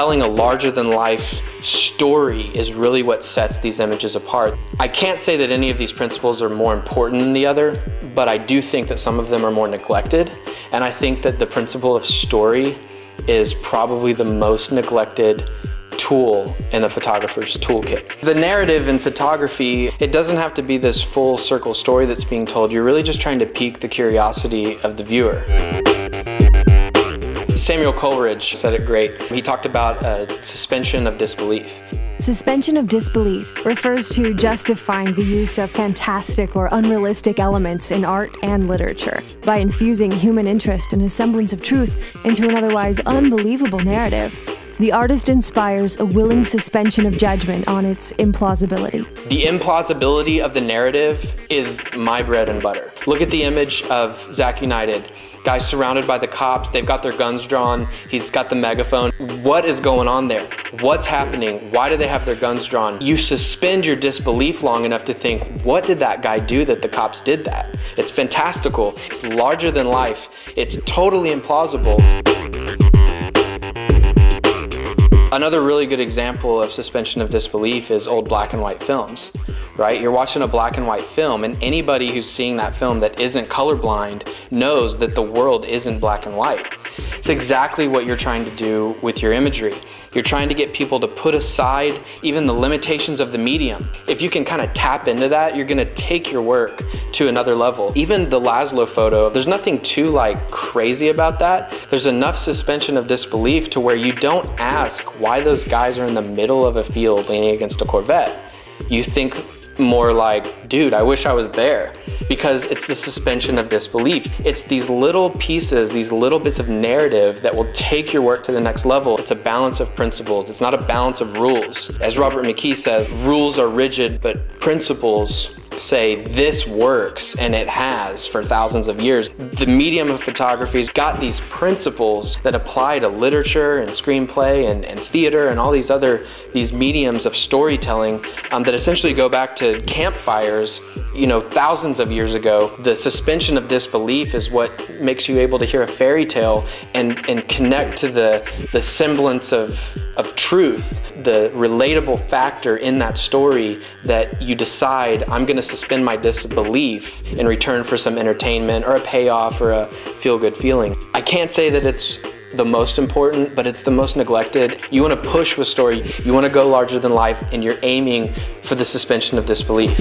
telling a larger-than-life story is really what sets these images apart. I can't say that any of these principles are more important than the other, but I do think that some of them are more neglected, and I think that the principle of story is probably the most neglected tool in the photographer's toolkit. The narrative in photography, it doesn't have to be this full circle story that's being told. You're really just trying to pique the curiosity of the viewer. Samuel Coleridge said it great. He talked about a suspension of disbelief. Suspension of disbelief refers to justifying the use of fantastic or unrealistic elements in art and literature by infusing human interest and a semblance of truth into an otherwise unbelievable narrative. The artist inspires a willing suspension of judgment on its implausibility. The implausibility of the narrative is my bread and butter. Look at the image of Zach United. Guys surrounded by the cops, they've got their guns drawn, he's got the megaphone. What is going on there? What's happening? Why do they have their guns drawn? You suspend your disbelief long enough to think, what did that guy do that the cops did that? It's fantastical, it's larger than life, it's totally implausible. Another really good example of suspension of disbelief is old black and white films, right? You're watching a black and white film, and anybody who's seeing that film that isn't colorblind knows that the world isn't black and white. It's exactly what you're trying to do with your imagery. You're trying to get people to put aside even the limitations of the medium. If you can kind of tap into that, you're gonna take your work to another level. Even the Laszlo photo, there's nothing too crazy about that. There's enough suspension of disbelief to where you don't ask why those guys are in the middle of a field leaning against a Corvette. You think more like, dude, I wish I was there. Because it's the suspension of disbelief. It's these little pieces, these little bits of narrative that will take your work to the next level. It's a balance of principles. It's not a balance of rules. As Robert McKee says, rules are rigid, but principles say this works, and it has for thousands of years. The medium of photography's got these principles that apply to literature and screenplay and theater and all these mediums of storytelling that essentially go back to campfires, you know, thousands of years ago. The suspension of disbelief is what makes you able to hear a fairy tale and connect to the semblance of truth, the relatable factor in that story that you decide, I'm gonna suspend my disbelief in return for some entertainment or a payoff or a feel-good feeling. I can't say that it's the most important, but it's the most neglected. You wanna push with story, you wanna go larger than life, and you're aiming for the suspension of disbelief.